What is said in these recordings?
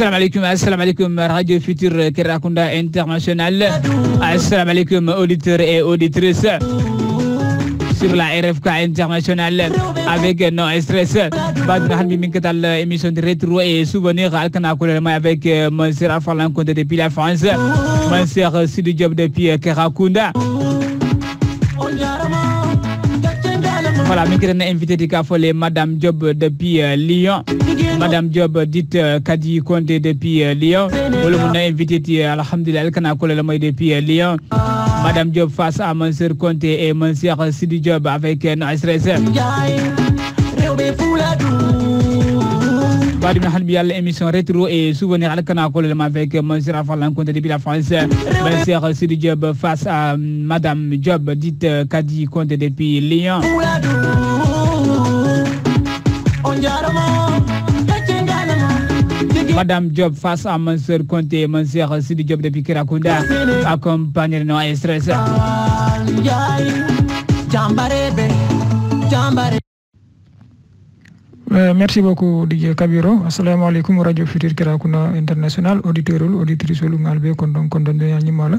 Assalamu alaikum Radio Futur Kerakunda International. Assalamu alaikum auditeurs et auditrices sur la RFK International avec No Stress. Bad na hanmi min katal émission de rétro et souvenir alkana ko avec monsieur Arfalan Conté depuis la France, monsieur Sidi Diop depuis Kerakunda. Voilà, min kena invité di ka folé Madame Diop depuis Lyon. Madame Diop dit Kadi Conté depuis Lyon. Wala mun na invité ti alhamdulillah alkana ko la moy depuis Lyon. Madame Diop face à monsieur Conté et monsieur Sidi Diop avec No Stress. Badi na halbi yalla émission rétro et souvenir alkana ko la avec monsieur Arfalan Conté depuis la France. Monsieur Sidi Diop face à Madame Diop dit Kadi Conté depuis Lyon. Madame Diop face à monsieur Conté, monsieur Sidi Diop depuis Kerakunda, accompagné de No Stress. Merci beaucoup DJ Kabiro. Assalamu alaikum Radio Futur Kerakunda International, auditeur auditrice lu ngalbe kondon de nyimala.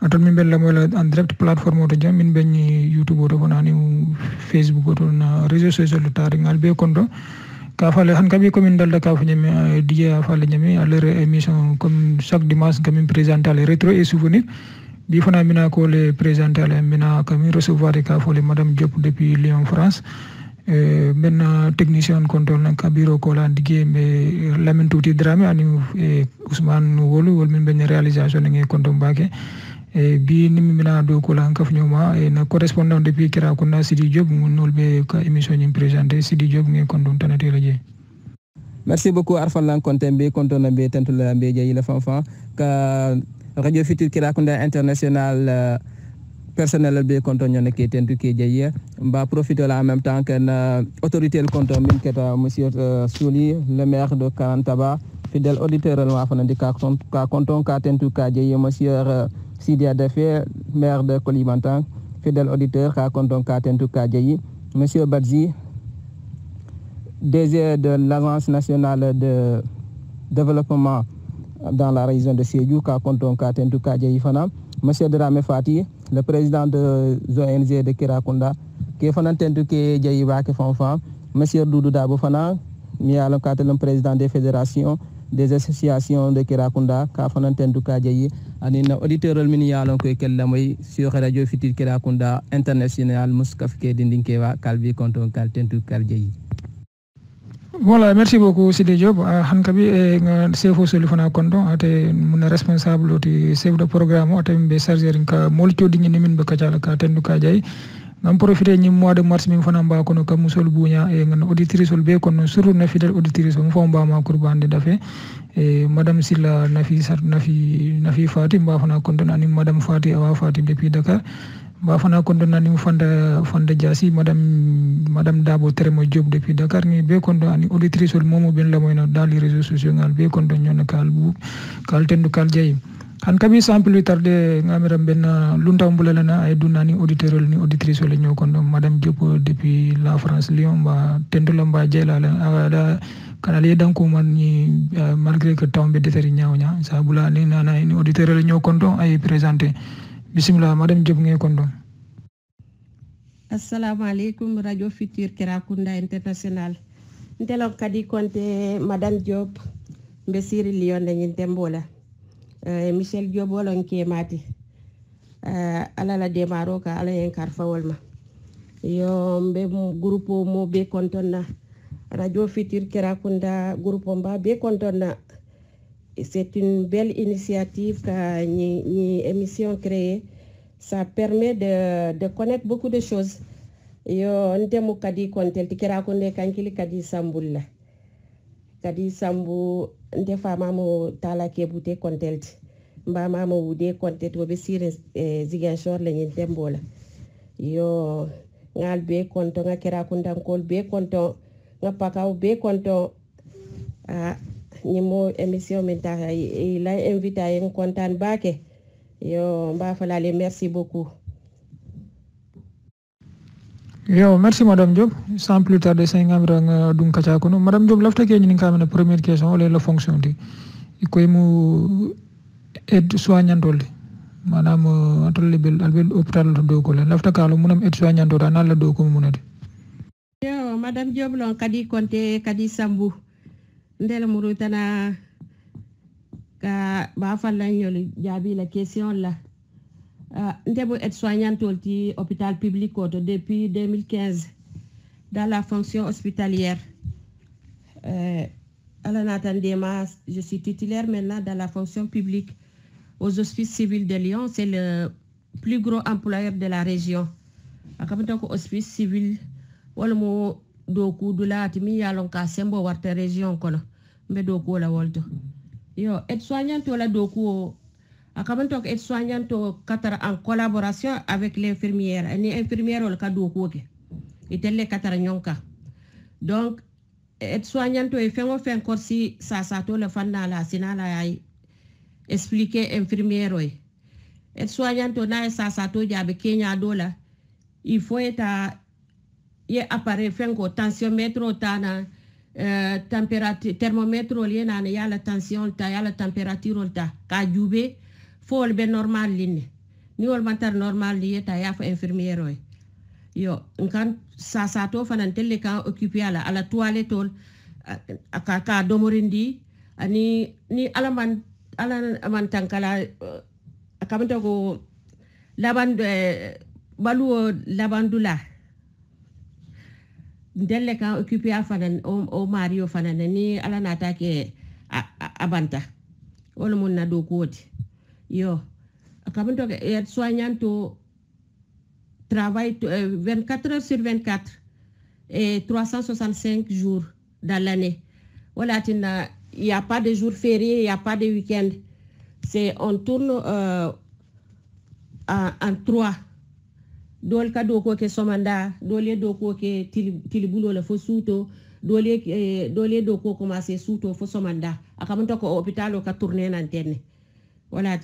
Aton min bella mola en direct plateforme to jam min benni YouTube to bonani Facebook to na réseaux sociaux to tari ngalbe kondo. Ka fale han kabi commune dal ka fanyame DJ fale nyame à leur émission comme chaque dimanche comme présenter les rétro et souvenirs. Bi fana mina ko le présenter les mina comme recevoir ka fole Madame Diop depuis Lyon France. Ben technicien contrôle na kabiro ko la dige me Lamine Touti Dramé ani Ousmane Wolu wol min ben réalisation ngi konto mbake bi nimi mina do ko la kaf ñoma na correspondant depuis Kerakunda Sidi Diop nol be ka émission ñi présenter Sidi Diop ngi konto tanati la jé. Merci beaucoup Arfalan Conté be konto na be tantula be jey la fanfan ka Radio Futur Kerakunda International personnel be konto ñone ke tentu ke jey mba profiter en même temps que autorité le konto min keta monsieur Souli le maire de Karantaba fidèle auditeur la fa ndi ka konton ka tentu ka jey monsieur Sidia Dafé maire de Kolimantan fidèle auditeur ka konton ka tentu ka jey monsieur Badji DG de l'agence nationale de développement dans la région de Sédhiou ka konton ka tentu ka jey fana monsieur Dramé Fati le président de l'ONG de Kerakunda qui est tentu ke jayiba ke fanfan monsieur Doudou Dabo fana mi alon ka le président des fédérations des associations de Kerakunda ka fana tentu ka jayi ani na auditeur min yalon ko kella moy sur Radio Futur Kerakunda International muskaf ke dindinke wa kalbi konton kal tentu kal jayi. Voilà, merci beaucoup Sidi Diop. Hankabi sefo solifana konto ate mun responsable oti chef de programme ate be chargé ka molto dingi min be kacala ka tendu ka jay ngam profiter ni mois de mars min fana ba kono kam musol buña e ngan auditrice be kono suru na fidèle auditrice mo fo ba ma kurbande dafe e madame Silla Nafi Fatim ba fana konto ani madame Fati Awa Fatim depuis Dakar ba fana konto nani fanda jasi madame Dabo Teremo Diop depuis Dakar ni be konto ani auditrice momo ben la moyna dans les réseaux sociaux ngal be konto ñona kal tendu kal jey han kabi sans plus tarder ngamira ben lunta mbulana ay dunani auditeur ni auditrice le ñoo konto madame Diop depuis la France Lyon ba tendu la mba jeyla la kanal yedan ko man ni malgré que tombe déteri ñawña sa bula ni nana ni auditeur le ñoo konto ay présenter. Bismillah, Madame Diop ngay kondo. Assalamu alaikum Radio Futur Kerakunda International. Ndelo Kadi Conté Madame Diop mbesiri Lyon lañu tembola. Michel Diop wolon ke mati. Ala la demaro ka ala en karfa wolma. Yo mbe groupe mo be kontonna Radio Futur Kerakunda groupe mba be kontonna. C'est une belle initiative que ni émission créée. Ça permet de connaître beaucoup de choses. Yo ndemu Kadi Conté Kerakunda kankili Kadi Sambulla. Kadi Sambu nde fama mo tala ke bute Conté. Mba mama wude Conté to be sire Ziguinchor la nyi tembola. Yo ngal be konto nga Kerakunda kol be konto nga pakaw be konto ñimo émission min ta il a invité en kontaan baake yo mba falale merci beaucoup. Yo merci Madame Diop sans plus tarder 5 amra nga dun kacha kono Madame Diop lafta ke ñi nga xamne première question wala la fonction di ikoy mu aide soignantole manam atolle bel albel hôpital do ko la lafta kala munam aide soignantole anala do ko munade yo madame Dioblon kadi konte kadi sambu ndel murutana ka ba falla ñol jabi la question la ndebo aide soignantole ti hôpital public depuis 2015 dans la fonction hospitalière. Je suis titulaire maintenant dans la fonction publique aux hospices civils de Lyon. C'est le plus gros employeur de la région. Comme hospice civil, wala doku dula timi yalon ka sembo warte région kono mbe doku la wolto. Yo aide soignante wala doku akamanto aide soignante katara en collaboration avec l'infirmière. Ni infirmière wala ka doku ke. Itelle katara nyonka. Donc aide soignante e fengo fen korsi sasato le fanna la sinala ay expliquer infirmière oy aide soignante na sasato jabe Kenya dola il faut eta ye appareil fengo tensiomètre tana température thermomètre liena na yala tension ta yala température ta ka jube fol be normal linne ni wol mantar normal li ta ya fa infirmière oy yo nkan sasato fanan telle kan occupé ala toilette aka domorindi ani ni alaman tankala akamento ko laban balu labandula delle kan occupé fanan o mario fanan ni ala nata ke abanta wala mun na do koti yo akamento ke soignanto travaille 24 heures sur 24 et 365 jours dans l'année. Voilà, il n'y a pas de jours fériés, il n'y a pas de week-end. On tourne en 3. Dole ka doko ke somanda, dole doko ke tilibulo le fo suto, dole doko commencer suto fo somanda. Akamanto ko hôpital ka tourner n'antenne. Voilà,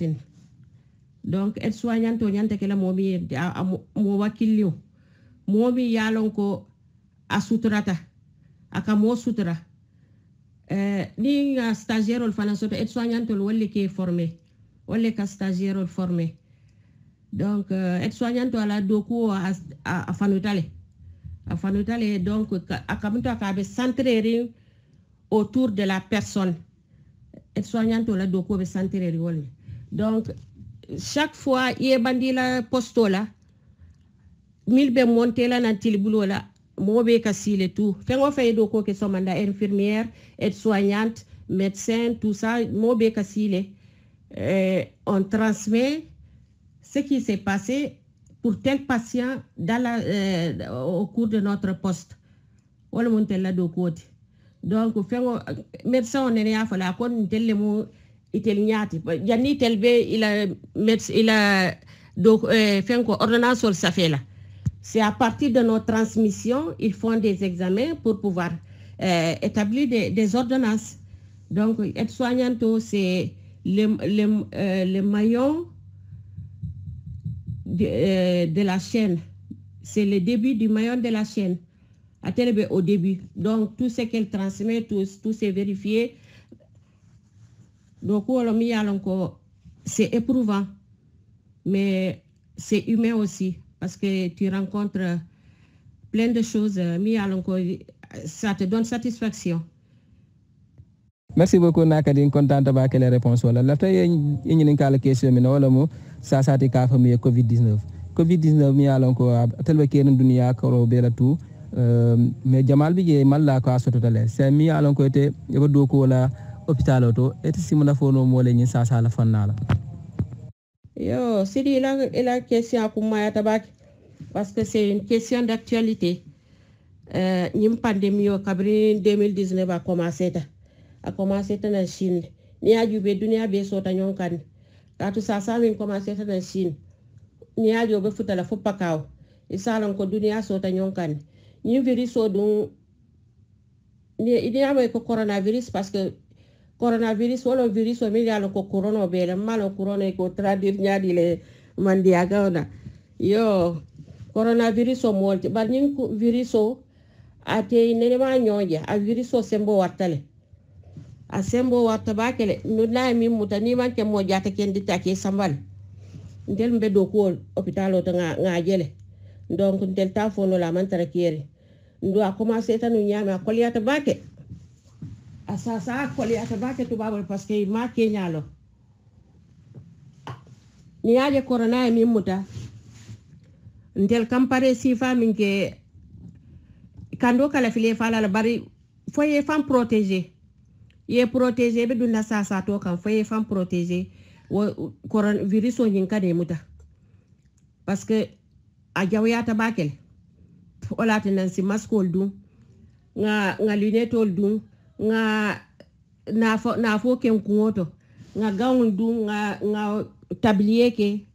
donc aide soignante nyante kala momi mo wakilio momi yalon ko asutrata aka mo sutra ni stagiaire ol fana soto aide soignante wolle ke formé wolle ka stagiaire ol formé donc aide soignante ala doku a fanutale donc akamunto aka be centrer autour de la personne aide soignante ala doku be centrer wolle donc chaque fois ye bandila postola milbe montela na tilbulola mobe kasile tout fengo fay do ko ke somanda infirmière aide soignante médecin tout ça mobe kasile on transmet ce qui s'est passé pour tel patient dans au cours de notre poste wala montela do ko donc fengo médecin on ene afala kon telle mo italignati janni telbe il a donc fenko ordonnance ol safela c'est à partir de nos transmissions ils font des examens pour pouvoir établir des ordonnances donc aide soignante c'est le maillon de la chaîne, c'est le début du maillon de la chaîne à Telebe au début, donc tout ce qu'elle transmet tout c'est vérifié. Donc, c'est éprouvant, mais c'est humain aussi, parce que tu rencontres plein de choses, ça te donne satisfaction. Merci beaucoup Nakadine, contente de les réponses. La une question, mais ça ça ka famille Covid-19. Covid-19 mi alon ko telbe kenen dunia ko bela tout mais jamal bi je mal la ko asotale c'est mi alon ko te e do ko la hôpital auto et si mon fono mo le ni sa la fanala yo sidi la question ko maya tabak parce que c'est une question d'actualité ñim pandémie o kabri 2019 a commencé na Chine ni ajube dunia be so ta ñonkan katu sa min commencé na Chine ni ajo be futala fo pakaw isalan ko dunia so ta ñonkan ni virus o dun ni idiyama ko coronavirus parce que coronavirus wala virus o mi yalo ko corona be le malo corona ko traduire nyaadi le mandia gawna yo coronavirus o molti bar ni virus o ate nene ma ñoje a virus o sembo wartale asembo warta bakele no na mi mutani man ke mo jata ken ditake sambal ndel mbe do ko hôpital o nga jele donc ndel ta fono la man tarakere ndo a commencé tanu nyama koliyata bake asasa koliyata bake to babal parce que ma kenyalo ni yaje corona mi muta ndel kampare sifa minke kando kala file fala la bari foye fam protéger ye protéger be dunna sasa to kan foye fam protéger wo coronavirus o nyin kade muta parce que a jawyata bakel wala tan si maskol dum nga lunette ol dum nga na fo ken kuoto nga gawn dum nga tablier ke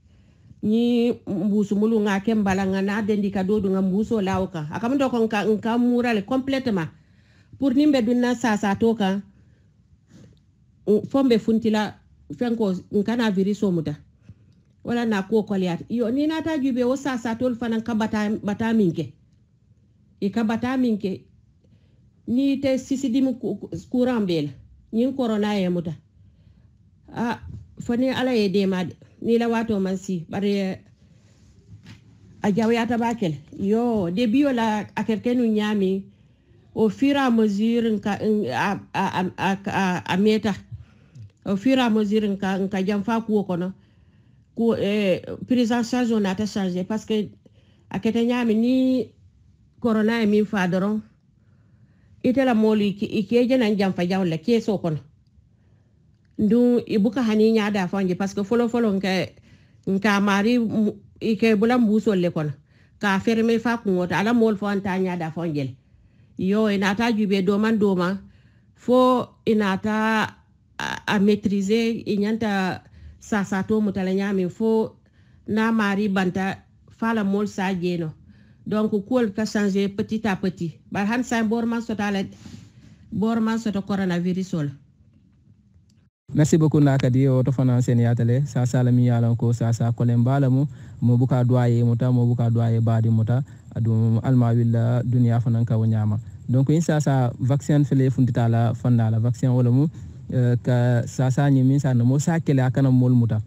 ni mbusu mulu nga kembala nga na dendi ka dodu nga mbuso lawka akamdo ko nka murale complètement pour nimbe dunna sasa to kan fombe funtila fenko nkana viriso muta wala na ko koliyat yo ni nata jube wo sasa tol fanan ka bata minke e ka bata minke ni te sisidim courant bel ni corona e muta fani ala e de mad ni la wato mansi bare a jawyata bakel yo de biola akerkenu nyami au fur et à mesure a meta au fur et à mesure nka jamfa ko kono ko prise en charge on a changé parce que akete nyami ni corona e min fa doron itela moli ke jena jamfa jawla ke so kono ndu ibuka hani nyaada fanje parce que folo nka mari ike bulam buso le kono ka ferme fa ko ngota ala mol fo anta nyaada fanje yo inata jube doma fo inata a maîtriser inyanta sasa to mutala nyami fo na mari banta fala mol sa jeno donc kool ka changer petit à petit bar han sa borman soto coronavirus ol. Merci beaucoup nakadi o to fana sen yatale sa salami yalan ko sa kolen balamu mo buka doye muta mo buka doye badi muta adu alma willa dunya fana ka wonyama donc insa sa vaccin fele fundita la fandala vaccin wala mu ka sa nyimi sa no mo sa kele akana mol muta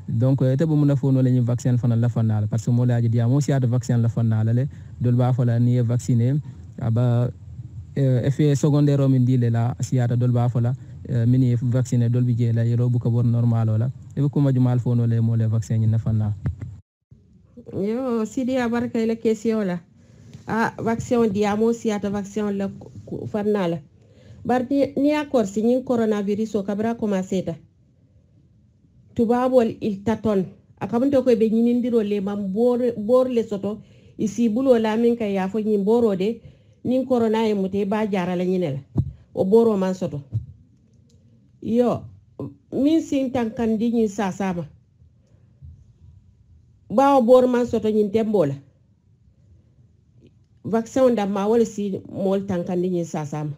donc te bu muna fono le vaccin fana la fandala parce que mo laaji dia mo si ada vaccin la fandala le dol ba fala ni vacciner aba effet secondaire o min dile la siata dol ba fala mini vacciner dol bi jela yero bu ko bor normal wala e ko ma jumal fono le mo le vaccin ni nafanna yo sidi abarka ile question la vaccin diamo siata vaccin la fannala bar ni accord si ni coronavirus o kabra commencé ta tubabol il taton akamunto ko be nyinindiro le mam bor le soto isi bulo la min kay ya fo nyi borode ni corona e muté ba jarala nyinela o boro man soto yo min sin tankan di nyi sasama ba o bor man soto nyin tembola vaccin da ma wala si mol tankan di nyi sasama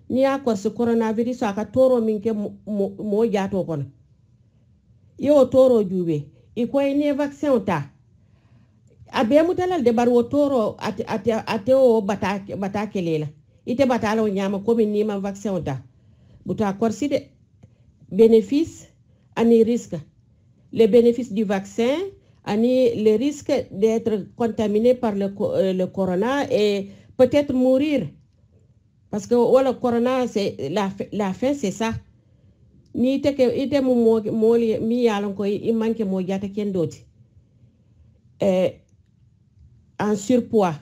ni akor su coronavirus aka toro min ke mo jato kono yo toro jube ikoy ne vaccin ta abe mutalal de bar wo toro ate o bata kelela ite batalo nyama ko min ni ma vaccin ta buta korside bénéfice ani risque les bénéfices du vaccin ani le risque d'être contaminé par le corona et peut-être mourir parce que le corona c'est la fin c'est ça ni ite mo mi yalon ko i manke mo jata kendoti en surpoids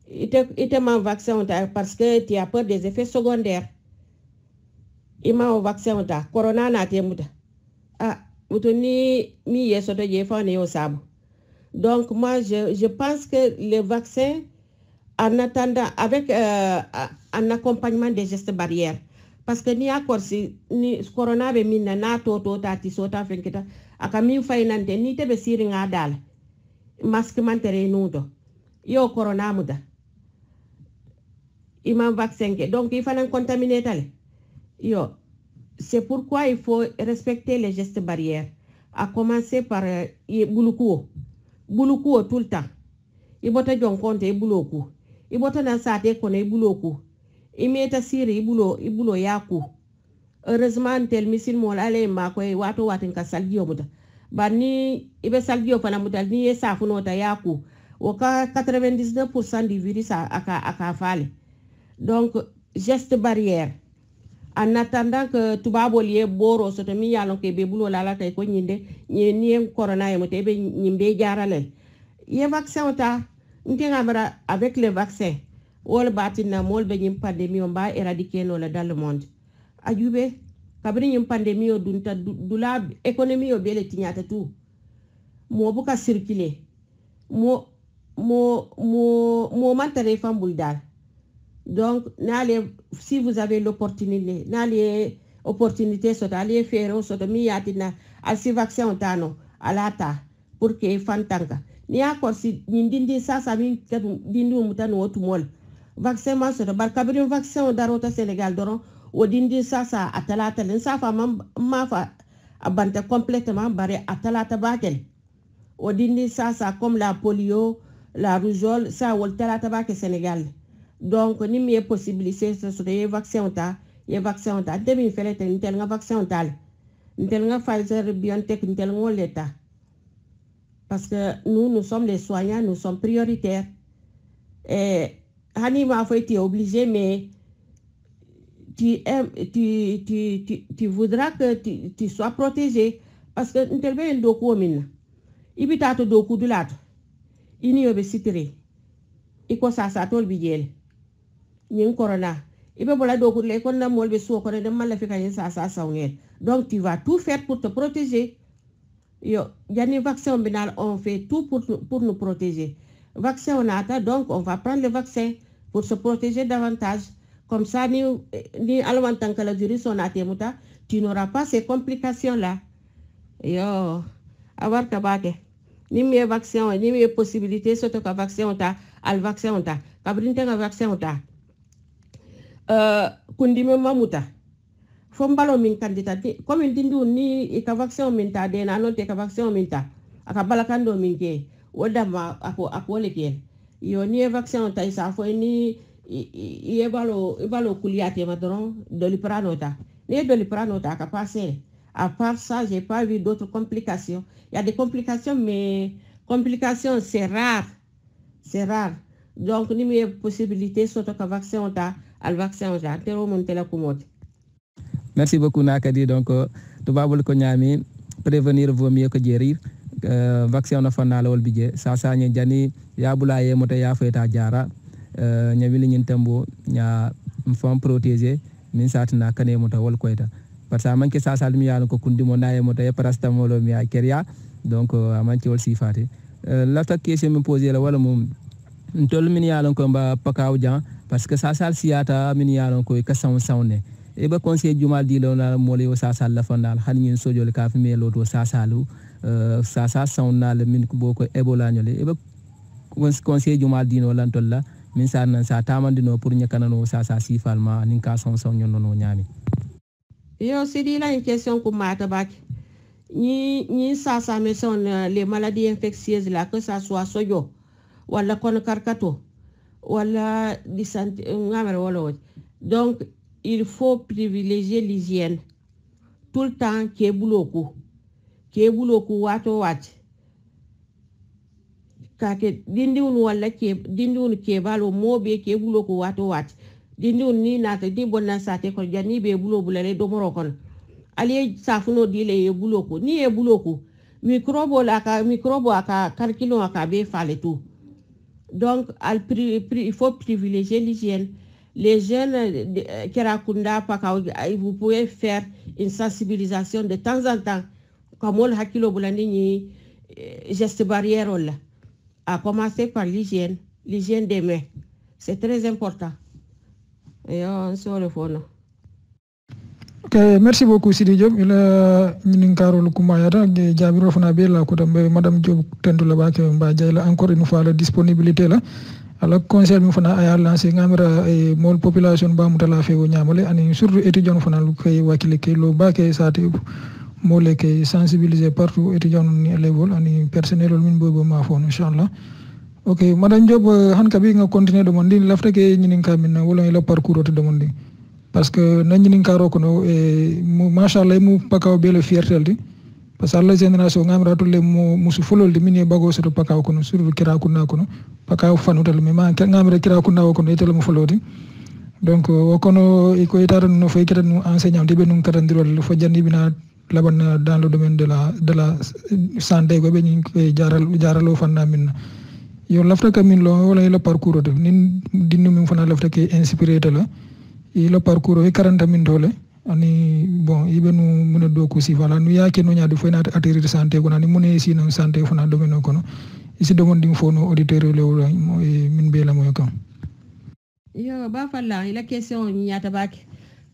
ite man vaccin parce que tu as peur des effets secondaires ima o vaccin ta corona na te muta mutoni mi yeso to je fa ne yo sabu donc moi je pense que le vaccin en attendant avec un accompagnement des gestes barrières parce que ni accord si ni corona be minna na to tati sota fenkita aka mi faynante ni tebe siri nga dal masque mantere nudo yo corona muda ima vaccin ke donc il fallait contaminer tale yo c'est pourquoi il faut respecter les gestes barrières à commencer par bulukuo tout le temps ibota jonkonte ibuluku ibota na sate kono ibuluku imeta siri ibulo yaku heureusement tel misil mol ale ma koy wato watin ka salgio muta bani ibe salgio pana muta ni e safuno ta yaku o ka 99% du virus aka fale. Donc geste barrière en attendant que tubabo lié boro soto mi yalon ke be bulo lala tay ko nyinde ni corona e mote be nyimbe jarale ye vaccin ta ntenga bara avec le vaccin wol batina mol be nyim pandémie on ba éradiquer no dans le monde ajube kabri nyim pandémie o dunta dula économie o bele tinyata tout mo buka circuler mo mantare fambul dal. Donc si vous avez l'opportunité soto allez faire soto mi yatina asi vaccin tano alata pour que fantanka ni akor si ndindi sasa min kadu dindu mutano wotumol vaccin ma soto bar kabri vaccin darota Sénégal doron o dindi sasa atalata len safa ma fa abanta complètement bare atalata bakel o dindi sasa comme la polio la rougeole ça wol talata bakel Sénégal. Donc ni mi possibilité so de vaccin ta demi fele te ntel nga vaccin tal ntel nga Pfizer BioNTech ntel nga l'État parce que nous sommes les soignants, nous sommes prioritaires et hani ma faut être obligé mais tu voudras que tu sois protégé parce que ntel be ndoku minna ibita to doku dulato ini yobe sitire iko sa tol bijel yin corona ibe bola do ko le kon na molbe so ko de mala fi kay sa ngel. Donc tu vas tout faire pour te protéger. Yo jani vaccin binal on fait tout pour nous protéger. Vaccin on a donc on va prendre le vaccin pour se protéger davantage comme ça ni alwan tant que le virus on a temuta tu n'auras pas ces complications là. Yo avoir tabake ni me vaccin ni me possibilité surtout ka vaccin on ta al vaccin on ta kabrinte ka vaccin on ta kundime mamuta fombalo min kandidati comme dindu ni ka vaccin min ta de na non te ka vaccin min ta aka balakando min ke woda ma ako leke yo ni vaccin ta isa fo ni ibalo kuliate madron doliprano ta ni doliprano ta ka passer. À part ça, j'ai pas vu d'autres complications. Il y a des complications, mais complications, c'est rare. C'est rare. Donc, ni me possibilité surtout que vaccin ta al vaccin ja tero monter la commode. Merci beaucoup Nakadi. Donc to babul ko nyami prévenir vaut mieux que guérir. Vaccin na fanala wol bidje sa ñe jani ya bulaye mota ya feta jara nya wili ñin tembo nya fam protéger min satina kane mota wol koyta parce que manke sa salmi ya ko kundi mo naye mota e parastamol mi a keria donc amanti wol sifati la ta question me poser la wala mum ntol min ya ko mba pakaw jan parce que sa sal siata min ya ko ka sawne e ba conseil jumal di lo na mole o sa sal la fanal han ñin sojol ka fi me loto sa salu sa sawna le min ko boko ebola ñole e ba conseil jumal di no lan tolla min sa nan sa tamandino pour ñakanano sa sifalma nin ka saw ñon no ñami. Yo c'est dit là une question pour Matabak. Ni ça me sonne les maladies infectieuses là que ça soit soyo wala kon karkato wala disante ngamere wala. Donc il faut privilégier l'hygiène tout le temps ke buloku wato wat ka ke dindiwun wala ke dindiwun ke balo mobe ke buloku wato wat dindiwun ni nata di bonna sate ko jani be bulo bulale do morokon ali safuno dile e buloku ni e buloku microbe aka karkilo aka be fale tout. Donc il faut privilégier l'hygiène. Les jeunes Kerakunda vous pouvez faire une sensibilisation de temps en temps comme on hakilo bulandi ni geste barrière là, à commencer par l'hygiène des mains. C'est très important. Et on se revoit. Ok, merci beaucoup Sidi Diop. Il a une carole Koumayata, Jabiro Fonabela, Madame Diop Tendula Bake, encore une fois la disponibilité là. Alors conseil mi fana aya lancé ngamira e mol population ba mutala fe wo nyamale ani surtout étudiant fana lu kay wakile kay lo ba kay sate mole kay sensibiliser partout étudiant ni level ani personnel min bobo ma fon inchallah. Ok madame Diop han kabi nga continuer de mondi lafta ke nyinin ka min wala la parcours to de mondi. parce que nañinin karo kono mo machallah mu pakaw bele fierteldi parce que alla génération ngamra to le mo musu fololde min bago soto pakaw kono surtout kira kunna kono pakaw fanutal mi ma ngamra kira kunna kono etel mo folodi donc o kono ko itara no fay kata no enseignant de be num katandirol fo jandi bina laban dans le domaine de la santé go be ni jaralo fanna min yo lafta kamin lo wala le parcours de nin dinnu min fana lafta ke inspiré de la le parcours e 40 min dole ani bon ibenu muna do ko si wala nu yake no nyaade fo na atterrir santé ko nani mune si non santé fana domaine ko no isi demande dum fo no auditeur le wala min be la moy kam yo ba falla ila question nyata bak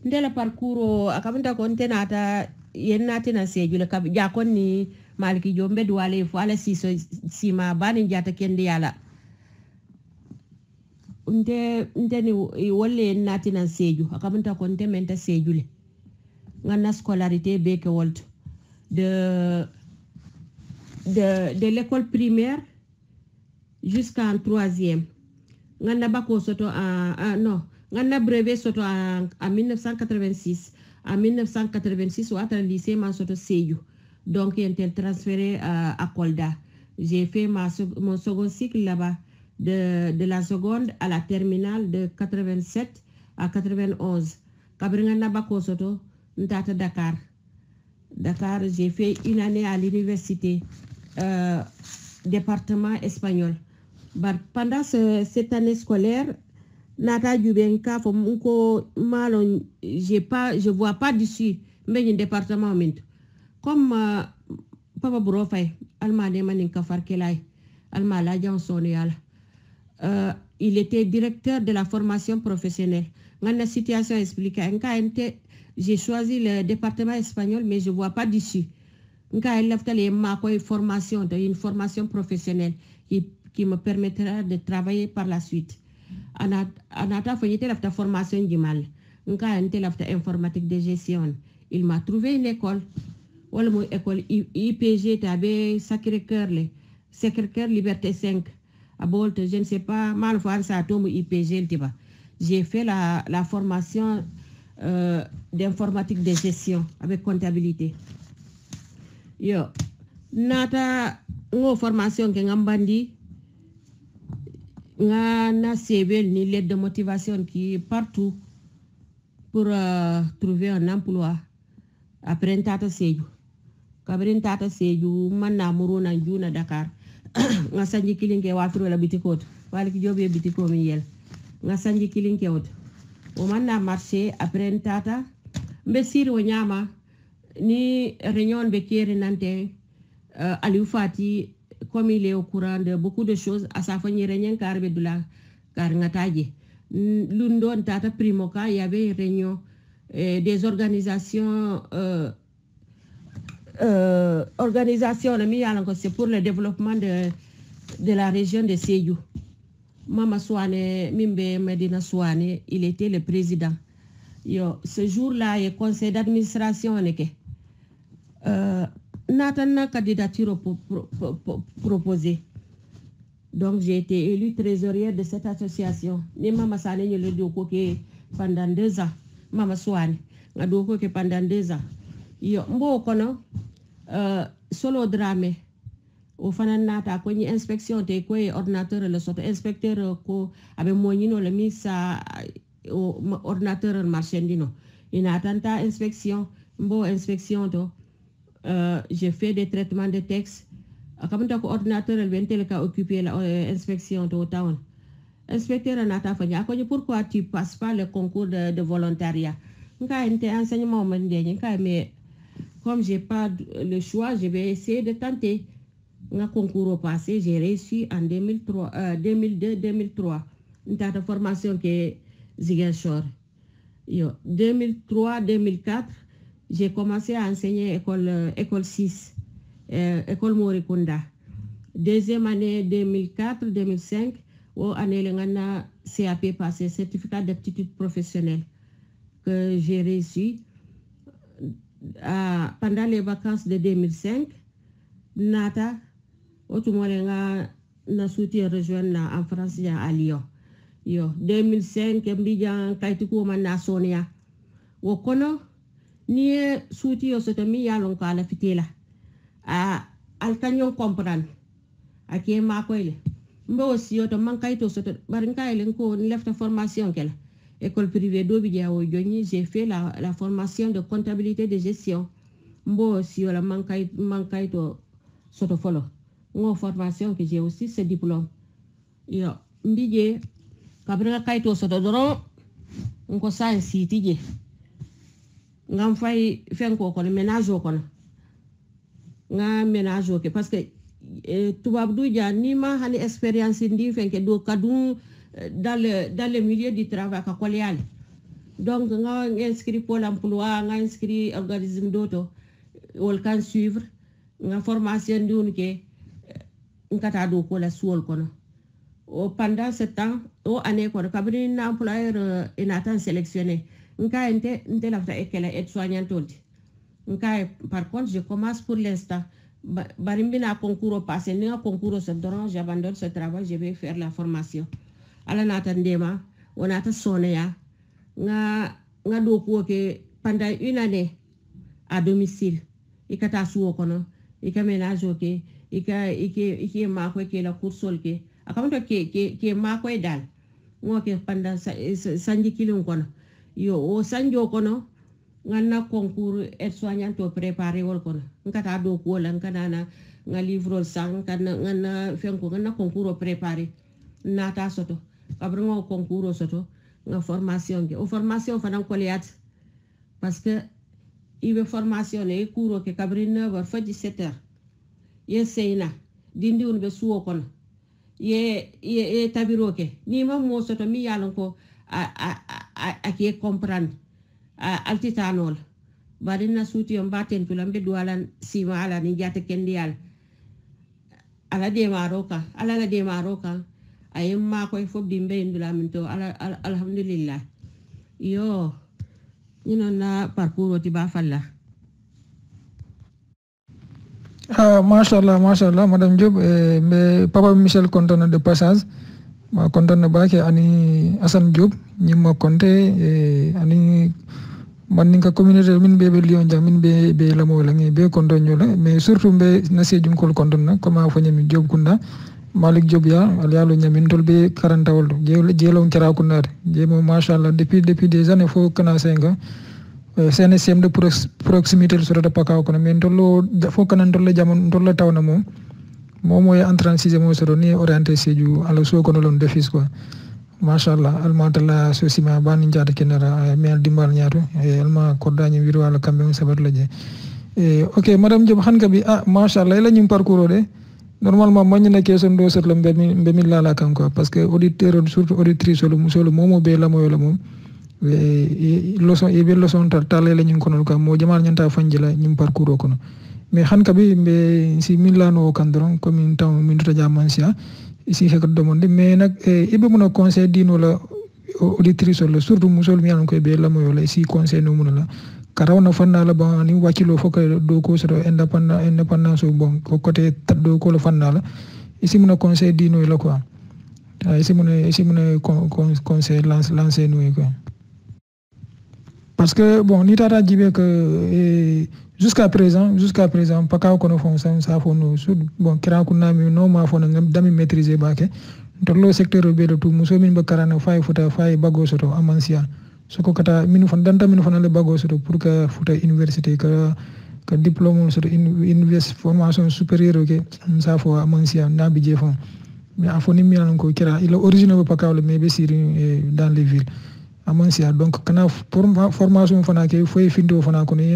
ndela parcours akamta ko tenata yennati na sejule kab ja konni maliki jombe duwale fo ala siso sima bani jata kende yala nte ni wolle nati na seju akamta ko nte menta sejule ngana scolarité be ke wolt de l'école primaire jusqu'en 3e ngana bako soto non ngana brevet soto en 1986 en 1986 ou à un lycée man soto seju donc il était transféré à Kolda. J'ai fait mon second cycle là-bas de la seconde à la terminale de 87 à 91. Kabringana bako soto ntata Dakar. Dakar, j'ai fait une année à l'université département espagnol. Pendant cette année scolaire, nata jubenka fo munko malon je vois pas d'ici mais département mint comme papa brofay alma de manin kafar kelay alma la janson yala il était directeur de la formation professionnelle ngana situation expliquée nka j'ai choisi le département espagnol mais je vois pas d'ici nka leftale ma koy formation une formation professionnelle qui me permettra de travailler par la suite. Anata fanyite lafta formation jimal nka ente lafta informatique de gestion. Il m'a trouvé une école wala mo école IPG tabe Sacré-Cœur Liberté 5 à Bolt, je ne sais pas mal faire ça tomu IPG tiba. J'ai fait la formation d'informatique de gestion avec comptabilité. Yo nata ngo formation ke ngambandi na CV ni lettre de motivation qui est partout pour trouver un emploi après tata seju kabrin tata seju manna muruna juna Dakar nga sanji kilinke wafiro la bitikot wala ki jobe bitiko mi yel nga sanji kilinke wot o manna marché après tata mbe siri o nyama ni réunion be kéré nante Aliou Fati comme il est au courant de beaucoup de choses à sa famille réunion carbe de la carngataje l'undon tata primoka il y avait une réunion des organisations c'est pour le développement de la région de Sédhiou. Mama Souane Mimbe Medina Souane, il était le président. Yo, ce jour-là, il conseil d'administration Nathan candidature proposée. Donc j'ai été élue trésorière de cette association. Ni Mama Sane le doko ke pendant 2 ans. Mama Souane nga doko ke pendant 2 ans. Yo mbo kono solo drame o fana nata ko ni inspection te ko ordinateur le soto inspecteur ko abe moñino le misa ordinateur marchandino ina tanta inspection mbo inspection to j'ai fait des traitements de texte comme ta ko ordinateur le bentel ka occuper la inspection to town inspecteur nata fanya ko pourquoi tu passes pas le concours de volontariat nka ente enseignement man de nka mais comme j'ai pas le choix, je vais essayer de tenter. Un concours au passé, j'ai réussi en 2002-2003. Une formation qui est Ziguinchor. 2003-2004, j'ai commencé à enseigner école 6, école Morikunda. Deuxième année 2004-2005, où année le CAP passé, certificat d'aptitude professionnelle, que j'ai réussi. Pendant les vacances de 2005, Nata, Otumolenga, na soutien rejoindre en France à Lyon. 2005, Mbidjan, Kaituko, Mana Sonia, wo kono ni suti yo soto mi yalon ko ala fitila al kanyon comprendre ake ma ko ile mbo aussi to man kayto soto barin kaylen ko lefta formation kala école privée dobi jawo joni j'ai fait la formation de comptabilité de gestion mbo aussi la man kayto soto folo ngo formation que j'ai aussi ce diplôme yo mbije kabra kayto soto doro ngo science tije ngam fay fenko ko ménage ko nga ménage ko parce que tubab du ja ni ma hani expérience ndi fenke do kadu dans le milieu du travail ka kolyal donc nga inscrit Pôle emploi nga inscrit organisme d'auto wol kan suivre nga formation ndi on ke ngata do ko la suol kono o pendant ce temps o année ko kabri na employeur inatan sélectionné nka nte la fta ekela aide soignante nka par contre je commence pour l'instant barimbina concours passé ni concours ce doron j'abandonne ce travail je vais faire la formation ala nata ndema onata soneya nga do ko ke pendant une année à domicile ikata suwo kono ika ménage ke ika ma ko ke la coursol ke akamto ke ma ko dal ngoke pendant sanji kilon kono yo o sanjo kono nganna concours aide soignante préparé wol kono ngata do ko la ngana nga livre sang kana ngana fenko ngana concours préparé nata soto kabro concours soto nga formation ke o formation fanan ko liat parce que ibe formation e cours ke kabri 9h fa 17h ye seyna dindi un be suwo kono ye tabiro ke ni ma mo soto mi yalon ko a ke comprendre altitanol bari na suti on baten tulambe dualan sima ala ni jata kendial ala de maroka ayem ma koy fob di mbey ndula min to alhamdulillah yo ñino na parcours ti ba falla machallah madame Diop mais papa Michel kontaan de passage ma kontaan na baake ani Assane Diop ñimma konté ani man ninka communauté min be Lyon jang min be la mo la ngi be konton ñola mais surtout be na sejum kol konton na comme fa ñami Diop kunda Malik Diop ya alialo ñamin tol be 40 wol jelo kira kunda jemo machallah depuis des années fo kana senga CNSM de proximité sur de pakaw kono men tollo fo kana tolle jamon tolle tawna mom moy entrant 6e mo soro ni orienté seju ala so kono lon defis quoi machallah almatalla sosima bani jada kenara mel dimbal ñaato alma kordañi wiru wala kambe on sabat laje ok madame Diop hanka bi machallah la ñum parcours de normalement mañ na question do sot la be mi lala kan quoi parce que auditeur surtout auditrice solo momo be la moyo la mom leçon tale la ñum kono quoi mo jamal ñanta fanjila ñum parcours kono mais hanka bi be si milano kandron comme taw min to jamansia ici hek demande mais nak ibe mëna conseil dino la auditrice la surtout musol mi an ko be la moyo la ici conseil no mëna la karawna fanna la ba ni wakilo foko do ko so indépendance bon ko côté taddo ko la fanna la ici mëna conseil dino la quoi ici mëna conseil lancer no quoi parce que bon ni tata jibe que jusqu'à présent pakaw kono fon sa fon sud bon kira kunna mi no ma fon ngam dami maîtriser bake tollo secteur be do tout muso min ba karana fay futa fay bago soto amansia soko kata minu fon danta minu fon le bago soto pour que futa université ka diplôme soto université formation supérieure ke sa fo amansia na bi je fon mais afoni mi an ko kira il est originaire pakaw le mais be siri dans les villes amansia donc kana formation fana ke foy findo fana ko ni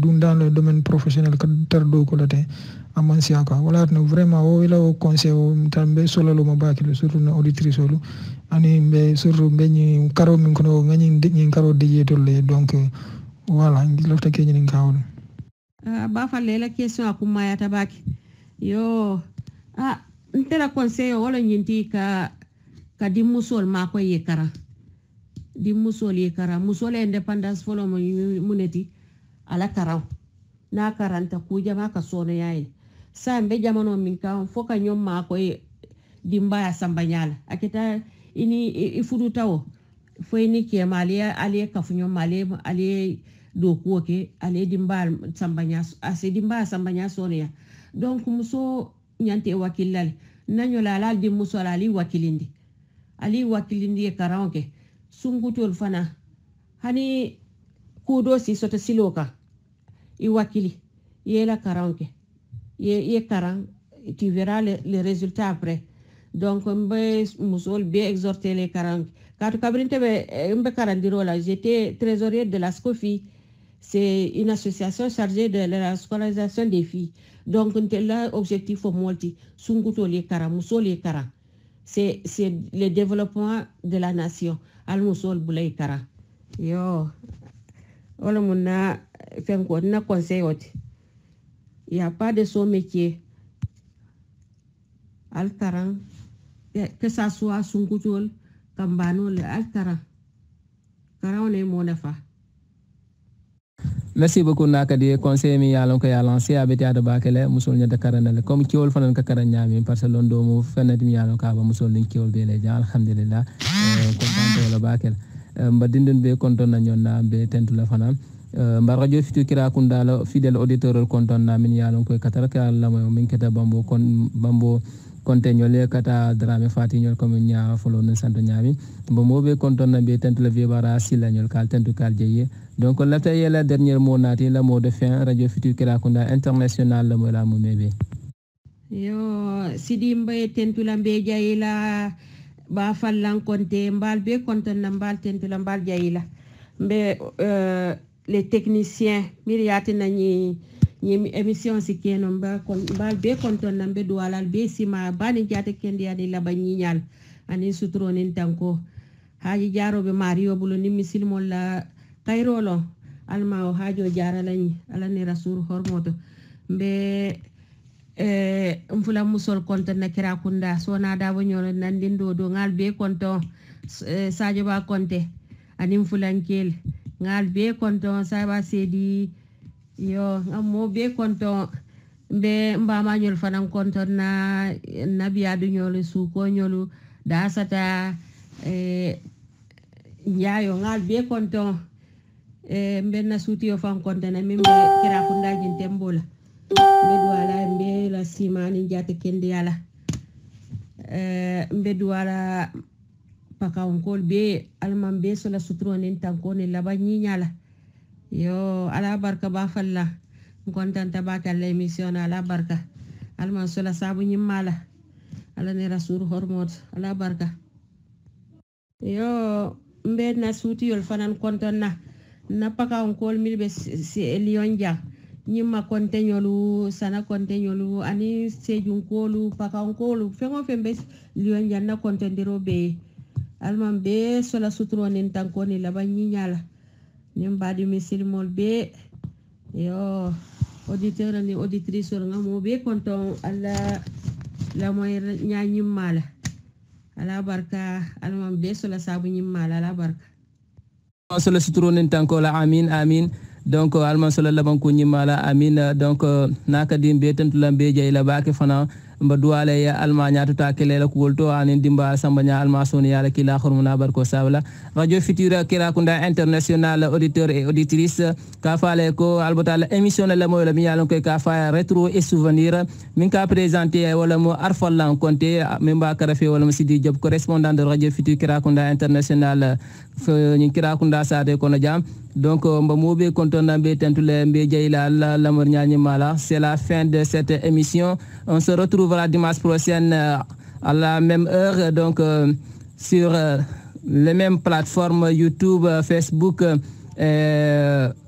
dun dans le domaine professionnel ka tardo ko late amansia ko wala no vraiment o ila o conseil o tambe solo lo mabaki surtout na auditrice solo ani be surtout be ni karo min ko ngani ni karo de tolle donc voilà ngi lofta ke ni ngawol ba falle la question akuma ya tabaki yo ntela conseil wala nyinti ka di musol ma ko yekara di musole independence folo mo muneti ala karaw na karanta ku jama ka sono yayi sambe jamano min ka foka nyom ma ko di mbaya sambanyala akita ini ifudu tawo foyni ke mali ali kafunyo mali ali do kuoke ali dimba sambanya ase dimba sambanya sonia donc muso nyante wakilal nanyola la di muso ali wakilindi e karanke sungutol fana hani kudo si soto siloka i wakili yela karanke ye karan tu verras les résultats après donc mbe musol be exhorter les karanke katu kabrinte be karandiro la j'étais trésorier de la SCOFI. C'est une association chargée de la scolarisation des filles. Donc, l'objectif au multi, sunguto les kara, muso les kara. C'est le développement de la nation. Al muso boulay kara. Yo, on a fait un conseil. Il n'y a pas de son métier. Al kara, que ça soit sunguto, kambano, al kara. Kara on est mon affaire. Merci beaucoup nakadi conseil mi yalon ko ya lancé abeti ada bakele musul nyata karanale comme kiwol fanan ka karanyami parce que londo mo fenati mi yalon ka ba musul lin kiwol be le ja alhamdulillah content wala bakel mbadindun be konton na nyonna be tentu la fana mbar radio Futur Kirakunda la fidèle auditeur konton na min yalon ko kataraka Allah mo min keta bambo konte ñole kata drame fati ñol comme nya folo ne santo ñami bo mobe konton na be tentu la vibara sila ñol kal tentu kal jeye donc la tay la dernière mot nati la mot de fin radio Futur Kirakunda international la mo la mo mebe yo sidi mbay tentu la be jeye la ba fallan konte mbal be konton na mbal tentu la mbal jeye la mbe les techniciens miriati nañi ñi émission si keno mbal be konton nambe duwalal be sima bani jate kendi ani laba ñiñal ani sutronin tanko haji jarobe mario bulo ni misilmol la kayrolo alma o hajo jaralañ alani rasul hormoto mbe mfula musol konton na Kirakunda sona dabo ñolo nandindo do ngal be konton sadio ba konte ani mfulankel ngal be konton saba sedi yo amo be konton be mbama ñol fanan konton na nabiadu ñol su ko ñolu da sata njaayo ngal be konton mbe na suti yo fan konton na mimbe Kirakunda jin tembola mbe duwala mbe la simani jate kendi yala mbe duwala pakawonkol be alman be sola sutronin tankone laba ñiñala yo ala barka ba falla kontanta baka la émission ala barka alman sola sabu ñimmala ala ne rasul hormot ala barka yo mbe na suti yol fanan kontonna na pakawonkol milbe si lion ja ñimma konteñolu sana konteñolu ani sejunkolu pakawonkolu fengo fembe lion ja na kontendiro be alman be sola sutronin tankoni laba ñiñala nim badi misilmol be yo auditeur ni auditrice nga mo be konton alla la moy ñañim mala ala barka alman be sola sabu ñim mala ala barka sola sutronin tankola amin amin donc alman sola laban ko ñim mala amin donc nakadim be tantulam be jey la baake fana mba duwale ya almanya tuta kelela ko wolto anen dimba sambanya almasoni yala kila khurmuna barko sabla radio Futur Kirakunda international auditeur et auditrice ka fale ko albotala émission la mo la mi yalon ko ka fa rétro et souvenir min ka présenter wala mo arfallan konté memba karafe wala Sidi Diop correspondant de radio Futur Kirakunda international ni Kirakunda sade kono jam donc mba mobe kontona be tentule be jeyla la mor ñañi mala c'est la fin de cette émission. On se retrouvera dimanche prochain à la même heure donc sur les mêmes plateformes YouTube, Facebook,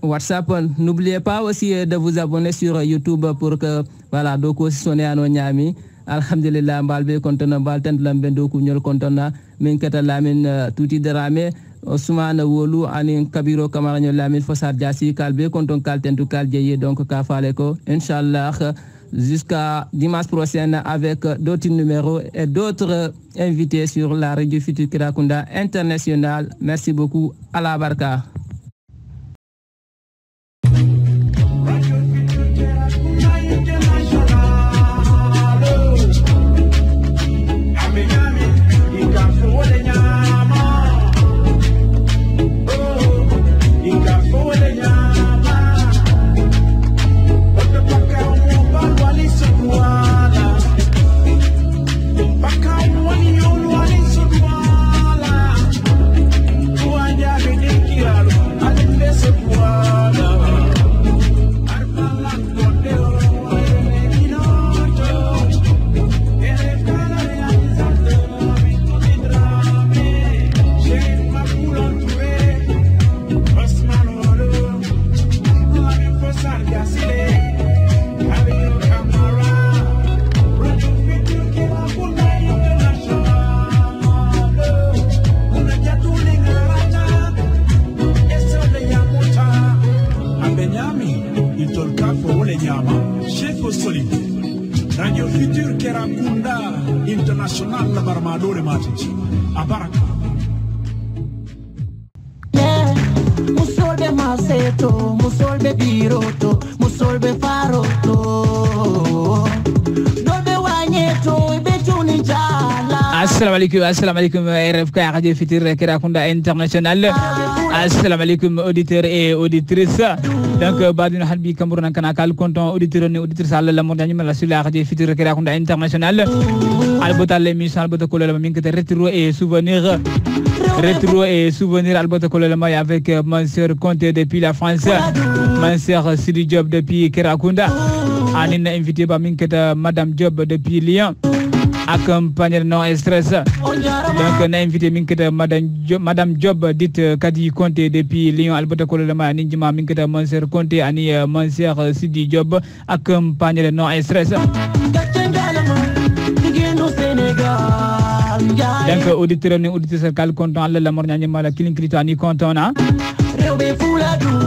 WhatsApp. N'oubliez pas aussi de vous abonner sur YouTube pour que voilà donc sonner à nos ñami. Alhamdulillah mbalbe kontona baltent lambe do ku ñol kontona min kata lamin tuti drame Ousmane Wolu ani Kabiro Kamara ñol lamin Fossar Diassi kalbe konton kaltentu kaljeye donc ka fale ko inshallah jusqu'à dimanche prochain avec d'autres numéros et d'autres invités sur la radio Futur Kirakunda international. Merci beaucoup. À la barka. Radio Futur Kerakunda International la Barmadore Matici. Abaraka. Musolbe maseto, musolbe biroto, musolbe faroto. Dobe wanyeto, betuni jala. Assalamu alaikum RFK Radio Futur Kerakunda International. Assalamu alaikum auditeurs et auditrices. Donc badino halbi Cameroun kana kal content auditeurs et auditrices alla la montagne la sur la Radio Futur Kerakunda International. Albota l'émission albota ko la minkete retro et souvenir. Rétro et souvenir Albota Kololama avec ma sœur Conté depuis la France, ma sœur Sidi Diop depuis Kerakunda. Anina invité par Minketa Madame Diop depuis Lyon, accompagné de non stress. Donc on a invité Minketa Madame Diop dite Kadi Conté depuis Lyon, Albota Kololama, Ninjima Minketa ma sœur Conté, Ani ma sœur Sidi Diop, accompagné de non stress. Donc auditeur ni auditrice kal content alla la mornya mala kilin krito ani content na rewbe fuladu